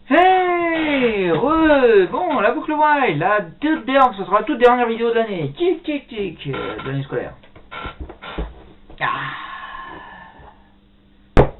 Hey, bon, la boucle while, ce sera la toute dernière vidéo de l'année, de l'année scolaire.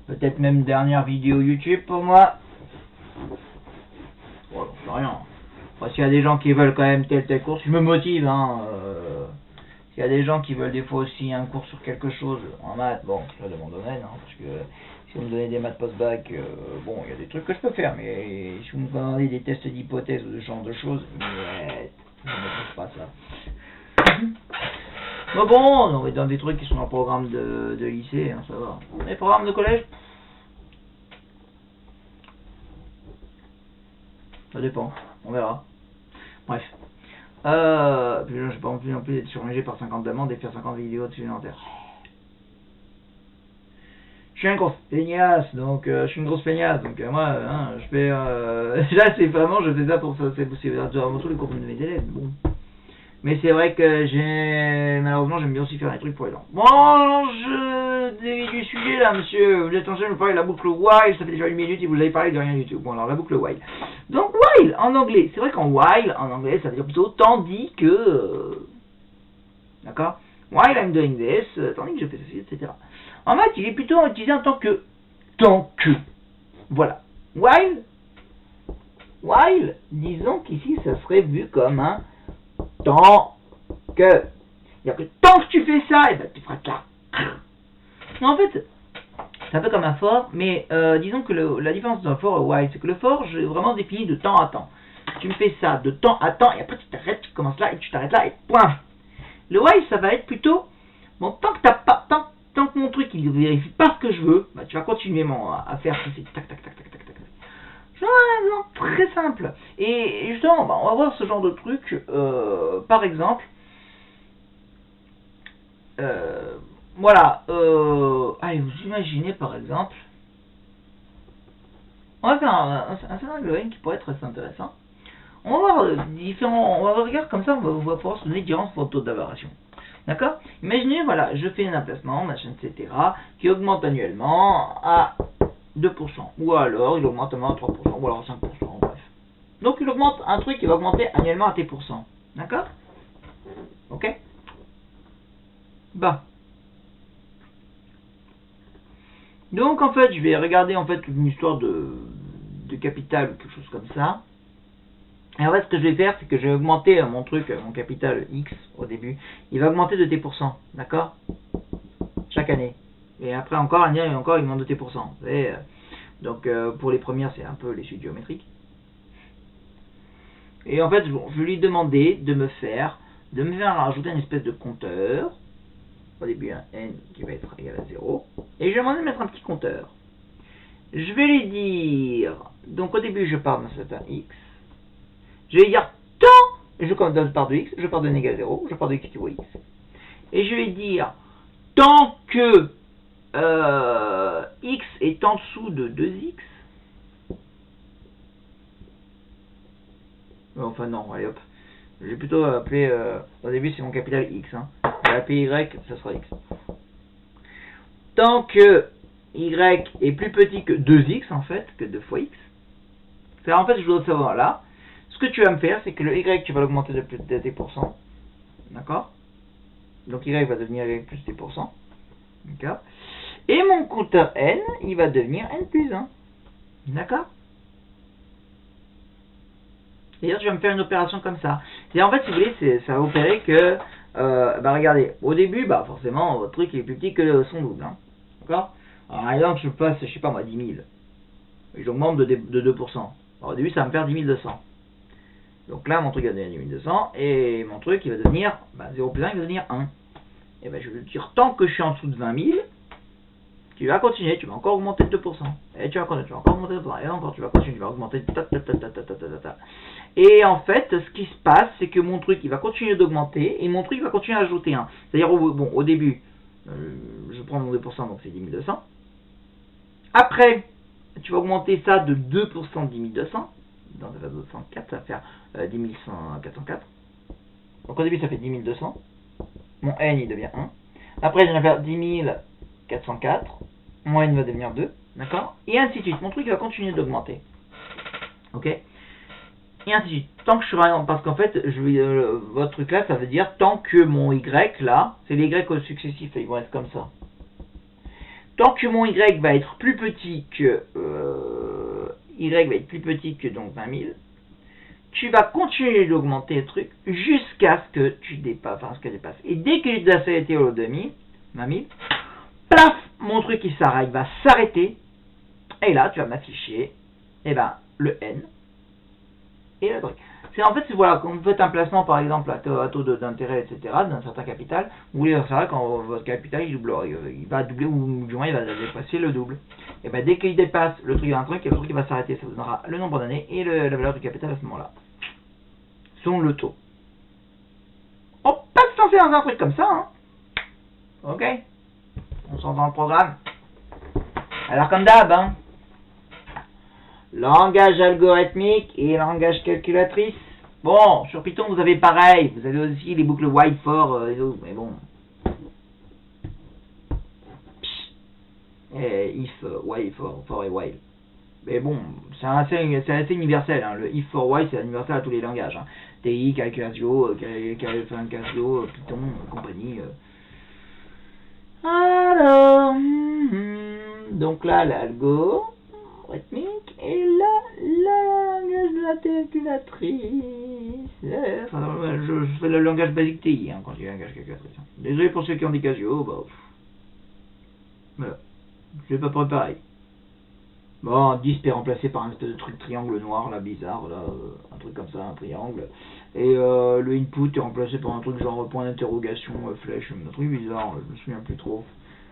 Peut-être même dernière vidéo YouTube pour moi. Bon, c'est rien. Enfin, s'il y a des gens qui veulent quand même telle course, je me motive, hein. S'il y a des gens qui veulent des fois aussi un cours sur quelque chose en maths, bon, c'est de mon domaine, hein, parce que si vous me donnez des maths post-bac, bon, il y a des trucs que je peux faire, mais si vous me demandez des tests d'hypothèse ou ce genre de choses, je ne maîtrise pas ça. Mais bon, on est dans des trucs qui sont dans le programme de lycée, hein, ça va. Les programmes de collège, ça dépend, on verra. Bref. Puis là, j'ai pas envie non plus d'être surmégé par 50 demandes et faire 50 vidéos supplémentaires. Je suis un gros feignasse, donc moi, hein, je fais... là, c'est vraiment, je fais ça pour ça, c'est avant tout les cours de mes élèves, bon. Mais c'est vrai que malheureusement, j'aime bien aussi faire des trucs pour les gens. Bon, je dévie du sujet là, monsieur. Vous êtes en train de me parler de la boucle while, ça fait déjà 1 minute et vous avez parlé de rien du tout. Bon, alors la boucle while. Donc, while, en anglais, c'est vrai qu'en while, en anglais, ça veut dire plutôt tandis que... D'accord? While I'm doing this, tandis que je fais ceci, etc. En maths, il est plutôt utilisé en tant que... Voilà. While, disons qu'ici, ça serait vu comme un... tant que. C'est-à-dire que tant que tu fais ça, et ben tu feras ça. En fait, c'est un peu comme un for, mais disons que la différence entre un for et while, c'est que le for, je vraiment défini de temps à temps. Tu me fais ça de temps à temps, et après tu t'arrêtes, tu commences là, et tu t'arrêtes là, et point. Le while, ça va être plutôt, bon, tant que t'as pas, tant que mon truc, il ne vérifie pas ce que je veux, bah, tu vas continuer à faire ceci, tac. Je donne un exemple très simple. Et justement, on va voir ce genre de truc, par exemple, voilà, allez, vous imaginez par exemple, on va faire un scénario qui pourrait être assez intéressant. On va voir on va regarder comme ça, on va pouvoir se donner différentes photos d'aberration. D'accord? Imaginez, voilà, je fais un emplacement, machin, etc., qui augmente annuellement à 2%, ou alors il augmente à 3%, ou alors à 5%, bref. Donc il augmente un truc qui va augmenter annuellement à T%. D'accord? Ok? Bah. Donc en fait, je vais regarder en fait une histoire de capital ou quelque chose comme ça. Et en fait, ce que je vais faire, c'est que je vais augmenter mon truc, mon capital X au début. Il va augmenter de T%, d'accord? Chaque année. Et après encore, l'année encore, il augmente de T%. Et, donc pour les premières, c'est un peu les suites géométriques. Et en fait, bon, je vais lui demander de me faire rajouter une espèce de compteur. Au début, un n qui va être égal à 0. Et je vais demander de mettre un petit compteur. Je vais lui dire, donc au début, je pars d'un certain x. Je vais lui dire tant, et je pars de x, je pars de n égale 0, je pars de x qui vaut x. Et je vais dire, tant que x est en dessous de 2x, enfin non, allez hop, je vais plutôt appeler, au début c'est mon capital x, hein. Je vais appeler y, ça sera x. Tant que y est plus petit que 2x en fait, que 2 fois x, en fait je dois savoir là, ce que tu vas me faire c'est que le y tu vas l'augmenter de t%, d'accord? Donc y va devenir y plus t%, d'accord? Et mon compteur n, il va devenir n plus 1, d'accord? C'est-à-dire, je vais me faire une opération comme ça. C'est en fait, si vous voulez, ça va opérer que, bah regardez, au début, bah forcément, votre truc est plus petit que son double, hein. D'accord? Alors, par exemple, je passe, je sais pas moi, 10 000. Et j'augmente de 2%. Alors, au début, ça va me faire 10 200. Donc là, mon truc va devenir 10 200, et mon truc, il va devenir, bah 0 plus 1, il va devenir 1. Et ben, je vais dire, tant que je suis en dessous de 20 000, tu vas continuer, tu vas encore augmenter de 2%. Et tu vas encore augmenter de 2%. Et encore, tu vas continuer, tu vas augmenter de Et en fait, ce qui se passe, c'est que mon truc, il va continuer d'augmenter, et mon truc va continuer à ajouter 1. C'est-à-dire, bon, au début, je prends mon 2%, donc c'est 10 200. Après, tu vas augmenter ça de 2% de 10 200. Donc ça va faire 204, ça va faire 10 404. Donc au début, ça fait 10 200. Mon n, il devient 1. Après, je vais faire 10 404. Mon n va devenir 2. D'accord? Et ainsi de suite. Mon truc va continuer d'augmenter. Ok. Et ainsi de suite. Tant que je serai, parce qu'en fait, votre truc là, ça veut dire tant que mon y là, c'est les y au successif, ils vont être comme ça. Tant que mon y va être plus petit que y va être plus petit que donc 20 000, tu vas continuer d'augmenter le truc jusqu'à ce que tu dépasses, enfin ce que dépasse. Et dès que tu as été au 2000, 20 000, paf, mon truc il s'arrête, va s'arrêter. Et là, tu vas m'afficher, eh ben, le N et le truc. C'est en fait, voilà, quand vous faites un placement, par exemple, à taux d'intérêt, etc., d'un certain capital, vous voulez savoir quand votre capital il va doubler, ou du moins il va dépasser le double. Et ben dès qu'il dépasse le truc d'un truc, le truc va s'arrêter, ça vous donnera le nombre d'années et la valeur du capital à ce moment-là. Selon le taux. On peut se lancer dans un truc comme ça, hein. Ok. On s'en va dans le programme. Alors comme d'hab, hein. Langage algorithmique et langage calculatrice. Bon, sur Python, vous avez pareil. Vous avez aussi les boucles while for, mais bon. Et if, while for et while. Mais bon, c'est assez universel. Hein. Le if for while, c'est universel à tous les langages. Hein. TI, Casio, Python, compagnie. Alors, donc là, l'algo rythmique et là, le langage de la calculatrice. Enfin, je fais le langage basique TI hein, quand je dis langage calculatrice. Désolé pour ceux qui ont dit Casio, bah, voilà. Je vais pas préparer. Bon, 10 est remplacé par un espèce de truc triangle noir, là, bizarre, là, un truc comme ça, un triangle. Et le input est remplacé par un truc genre point d'interrogation, flèche, un truc bizarre, je me souviens plus trop.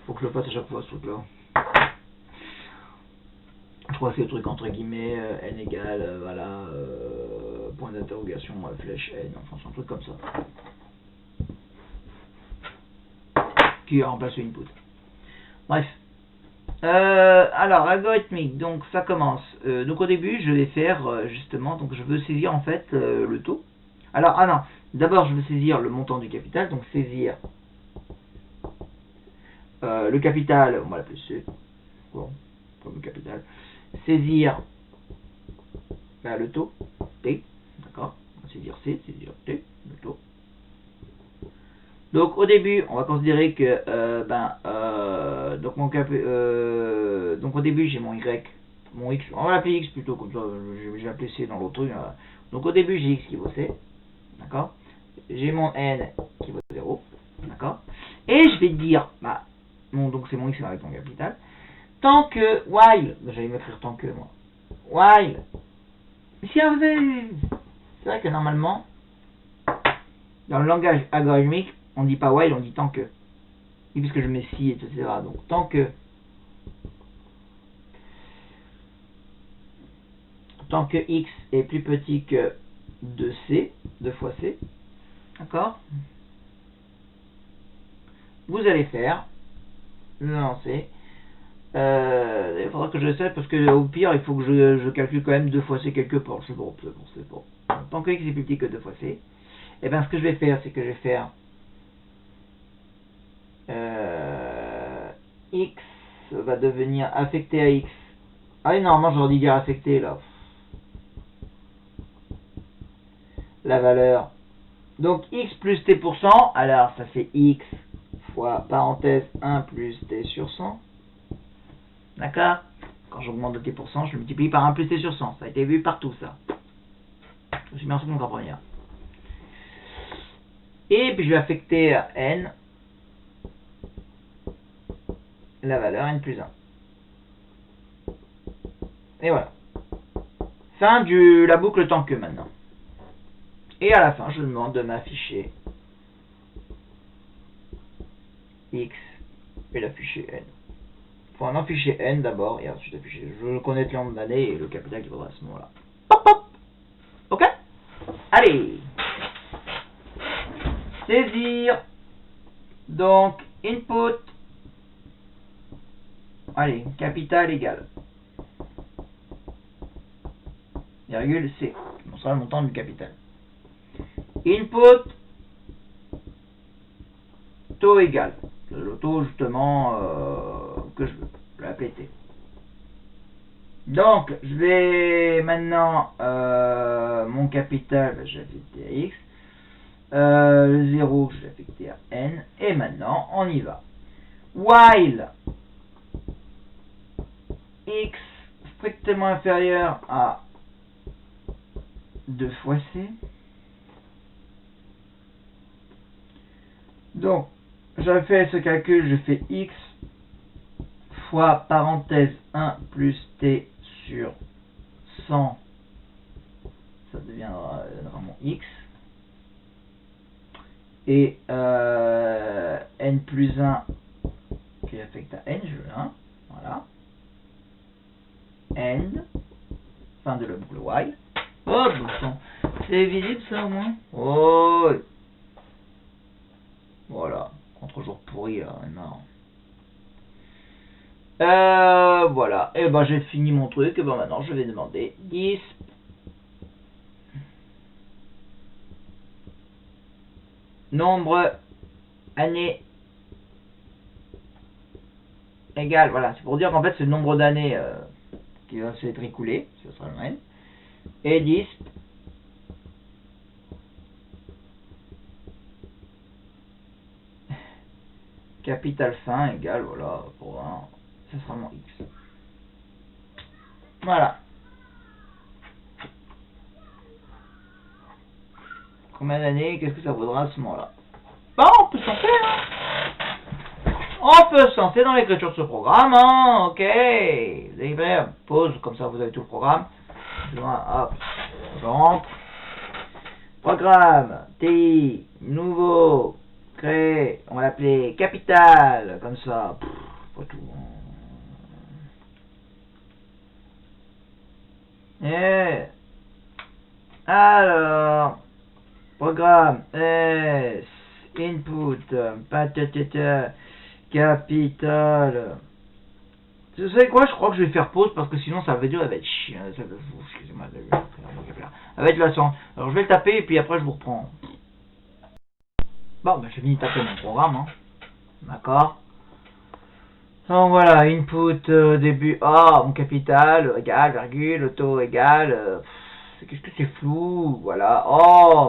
Faut que je le fasse à chaque fois, ce truc-là. Je crois que c'est le truc entre guillemets, n égale, voilà, point d'interrogation, flèche, n, enfin c'est un truc comme ça. Qui remplace le input. Bref. Alors, algorithmique, donc ça commence. Donc au début, je vais faire justement, donc je veux saisir en fait le taux. Alors, non, d'abord je veux saisir le montant du capital, donc saisir le capital, on va l'appeler C, bon, comme le capital. Saisir le taux, T, d'accord, on va saisir C, saisir T, le taux. Donc au début, on va considérer que donc au début j'ai mon Y, mon X, on va l'appeler X plutôt, comme ça j'ai appelé C dans l'autre truc. Donc au début j'ai X qui vaut C, d'accord, j'ai mon N qui vaut 0, d'accord, et je vais dire, donc c'est mon X avec mon capital, tant que while, j'allais m'écrire tant que moi, while, si vous avez, c'est vrai que normalement, dans le langage algorithmique, on dit pas while, on dit tant que. Et puisque je mets si, etc. Donc tant que x est plus petit que 2c, 2 fois c, d'accord, vous allez faire, le lancer. Il faudra que je le sache parce que au pire, il faut que je calcule quand même 2 fois c quelque part. C'est bon. Tant que x est plus petit que 2 fois c, et bien ce que je vais faire, c'est que je vais faire x va devenir affecté à x. Ah oui, normalement j'aurais dû dire affecté là. La valeur. Donc x plus t pour 100, alors ça fait x fois parenthèse 1 plus t sur 100. D'accord? Quand j'augmente de t pour 100, je le multiplie par 1 plus t sur 100. Ça a été vu partout ça. Je suis bien sûr qu'on comprend rien. Et puis je vais affecter à n la valeur n plus 1. Et voilà. Fin de la boucle tant que maintenant. Et à la fin, je demande de m'afficher x et l'afficher n. Il faut en afficher n d'abord et ensuite afficher. Je connais le nombre d'années et le capital qu'il faudra à ce moment-là. Pop pop. Ok? Allez. Saisir. Donc, input. Allez, capital égal. Virgule C. On sera le montant du capital. Input. Taux égal. Le taux justement que je veux. Je vais l'appeler T. Donc, je vais maintenant, mon capital, je vais affecter à x. Le 0, je vais affecter à n. Et maintenant, on y va. While x strictement inférieur à 2 fois c. Donc, je fais ce calcul, je fais x fois parenthèse 1 plus t sur 100, ça deviendra mon x, et n plus 1 qui affecte à n, je veux 1, voilà, end, fin de la boucle while. Oh, bon sang, c'est visible ça au moins? Oh, voilà, contre-jour pourri là, marrant. Voilà, et ben j'ai fini mon truc, et ben maintenant je vais demander 10 nombre année égale, voilà, c'est pour dire qu'en fait c'est le nombre d'années qui va s'être écoulé, ce sera le n, et 10 capital fin égale, voilà, pour un, ce sera mon x. Voilà. Combien d'années, qu'est-ce que ça vaudra à ce moment-là? Bon, on peut se lancer, hein. On peut se lancer dans l'écriture de ce programme, hein. Ok. Vous avez fait pause, comme ça vous avez tout le programme. Hop, je rentre. Programme, TI, nouveau, créé, on va l'appeler capital, comme ça. Pas tout. Et alors, programme S, input, patatata, capital. Vous savez quoi, je crois que je vais faire pause parce que sinon ça va durer, ça va être chiant. Excusez-moi, ça va être lassant. Alors je vais le taper et puis après je vous reprends. Bon, ben j'ai fini de taper mon programme, hein. D'accord. Donc voilà, input, début, mon capital, égal, virgule, auto, égal, qu'est-ce que c'est flou, voilà,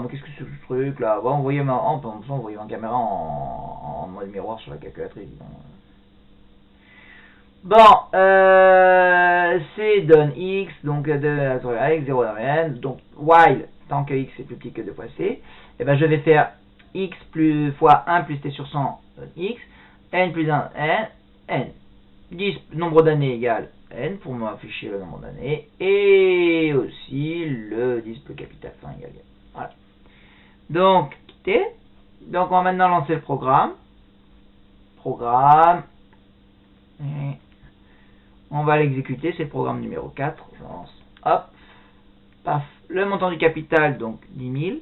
mais qu'est-ce que c'est ce truc là, bon, envoyer ma caméra en mode miroir sur la calculatrice. Bon, C donne x, donc avec 0 dans n, donc while, tant que x est plus petit que 2 fois c, et ben je vais faire x plus fois 1 plus t sur 100 donne x, n plus 1 n, 10 nombre d'années égale n pour m'afficher le nombre d'années, et aussi le disque capital fin égale n. Voilà. Donc, quitter. Donc on va maintenant lancer le programme. Et on va l'exécuter, c'est le programme numéro 4. Je lance, hop, paf, le montant du capital, donc 10 000.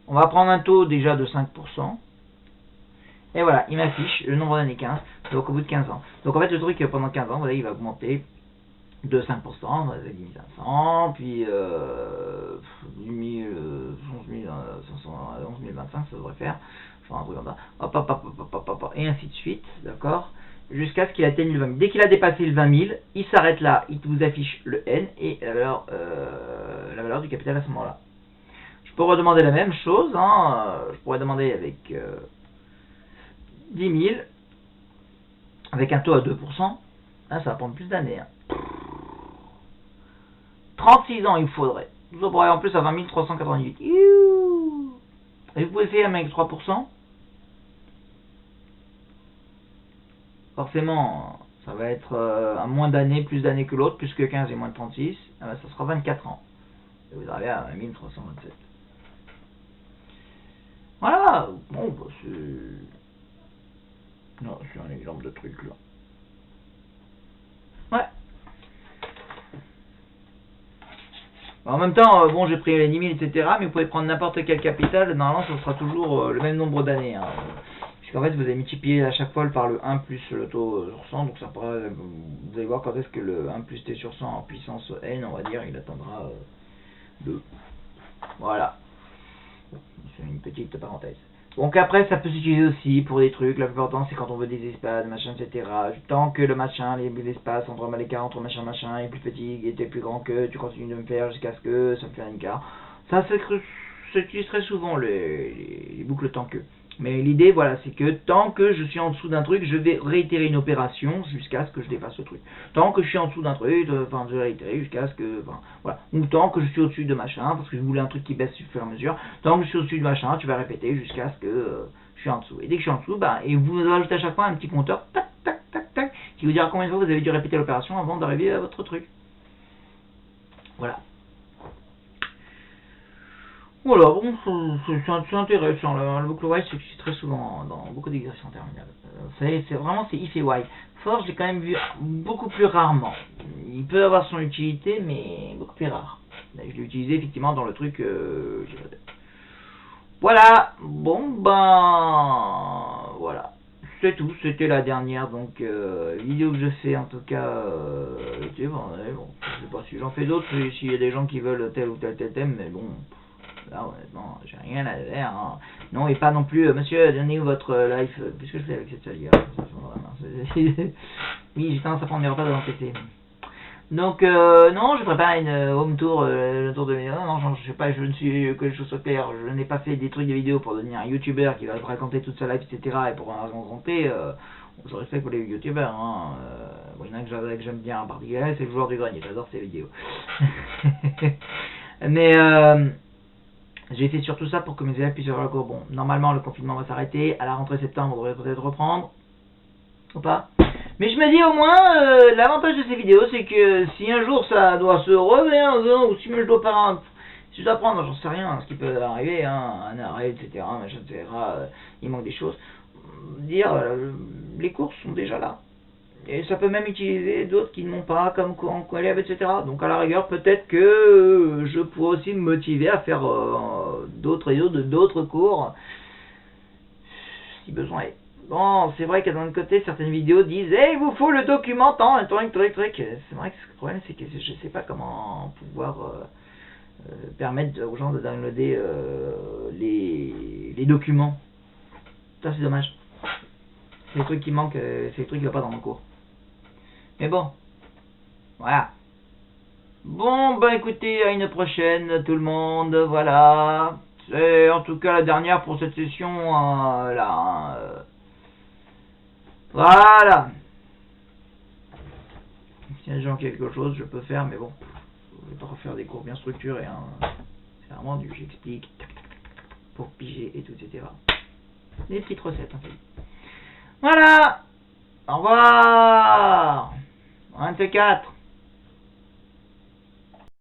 On va prendre un taux déjà de 5%. Et voilà, il m'affiche le nombre d'années 15, donc au bout de 15 ans. Donc en fait, le truc, pendant 15 ans, vous voyez, il va augmenter de 5%, on va dire 10 500, puis 10 000, 11 025, ça devrait faire. Enfin, un truc comme ça. Hop, et ainsi de suite, d'accord, jusqu'à ce qu'il atteigne le 20 000. Dès qu'il a dépassé le 20 000, il s'arrête là, il vous affiche le N et la valeur du capital à ce moment-là. Je peux redemander la même chose, hein, je pourrais demander avec 10 000, avec un taux à 2%, là, ça va prendre plus d'années. 36 ans il faudrait. Ça pourrait en plus à 20 388. Et vous pouvez faire avec 3%. Forcément, ça va être à moins d'années, plus d'années que l'autre, plus que 15 et moins de 36. Ça sera 24 ans. Et vous arrivez à 20 327. Voilà. Bon, bah c'est... Non, c'est un exemple de truc là. Ouais. En même temps, bon, j'ai pris les 10 000, etc. Mais vous pouvez prendre n'importe quel capital. Normalement, ce sera toujours le même nombre d'années. Hein. Puisqu'en fait, vous allez multiplier à chaque fois par le 1 plus le taux sur 100. Donc, ça pourra, vous allez voir quand est-ce que le 1 plus t sur 100 en puissance n, on va dire, il atteindra 2. Voilà. C'est une petite parenthèse. Donc après, ça peut s'utiliser aussi pour des trucs. La plupart du temps, c'est quand on veut des espaces, machin, etc. Tant que le machin, l'espace entre l'écart entre machin, machin est plus petit, était plus grand que, tu continues de me faire jusqu'à ce que ça me fait un écart. Ça s'utilise très souvent les boucles tant que. Mais l'idée, voilà, c'est que tant que je suis en dessous d'un truc, je vais réitérer une opération jusqu'à ce que je dépasse le truc. Tant que je suis en dessous d'un truc, enfin, je vais réitérer jusqu'à ce que, enfin, voilà. Ou tant que je suis au-dessus de machin, parce que je voulais un truc qui baisse au fur et à mesure. Tant que je suis au-dessus de machin, tu vas répéter jusqu'à ce que je suis en dessous. Et dès que je suis en dessous, bah, et vous rajoutez à chaque fois un petit compteur, tac, tac, tac, tac, qui vous dira combien de fois vous avez dû répéter l'opération avant d'arriver à votre truc. Voilà. Voilà, bon, c'est intéressant. Le boucle while s'utilise très souvent dans beaucoup d'exercices en terminale. C'est vraiment c'est if et while. For, je l'ai quand même vu beaucoup plus rarement. Il peut avoir son utilité, mais beaucoup plus rare. Je l'ai utilisé effectivement dans le truc. Voilà. Bon ben voilà. C'est tout. C'était la dernière donc vidéo que je fais en tout cas. Bon, je sais pas si j'en fais d'autres, s'il y a des gens qui veulent tel ou tel thème, mais bon. Là, honnêtement, j'ai rien à faire. Hein. Non, et pas non plus, monsieur, donnez-vous votre life. Qu'est-ce que je fais avec cette salière? Oui, j'ai tendance à prendre mes repas devant le PC. Donc, non, je prépare une home tour, le tour de mes. Non, je sais pas, je ne suis que les choses soient claires. Je n'ai pas fait des trucs de vidéos pour devenir un youtubeur qui va raconter toute sa life, etc. Et pour raconter, je respecte pour les youtubeurs. Hein. Bon, il y en a que j'aime bien en particulier, c'est le joueur du grenier, j'adore ses vidéos. Mais, j'ai fait surtout ça pour que mes élèves puissent avoir le cours. Bon, normalement le confinement va s'arrêter, à la rentrée septembre on devrait peut-être reprendre, ou pas. Mais je me dis au moins, l'avantage de ces vidéos c'est que si un jour ça doit se revenir, ou si je dois pas, si je dois prendre, j'en sais rien, ce qui peut arriver, hein, un arrêt, etc., machin, etc., il manque des choses, dire, les cours sont déjà là. Et ça peut même utiliser d'autres qui n'ont pas, comme élèves, etc. Donc à la rigueur, peut-être que je pourrais aussi me motiver à faire d'autres cours, si besoin est. Bon, c'est vrai que d'un côté, certaines vidéos disent « il vous faut le document, tant, un truc. » C'est vrai que le problème, c'est que je ne sais pas comment pouvoir permettre aux gens de downloader les documents. Ça, c'est dommage. C'est les trucs qui manquent, c'est les trucs qui ne vont pas dans mon cours. Mais bon, voilà. Bon, bah écoutez, à une prochaine tout le monde, voilà. C'est en tout cas la dernière pour cette session, là. Voilà. Si y a des gens qui ont quelque chose, je peux faire, mais bon, je vais pas refaire des cours bien structurés. Hein. C'est vraiment du j'explique, pour piger et tout, etc. Des petites recettes, en fait. Voilà. Au revoir. 1 de 4.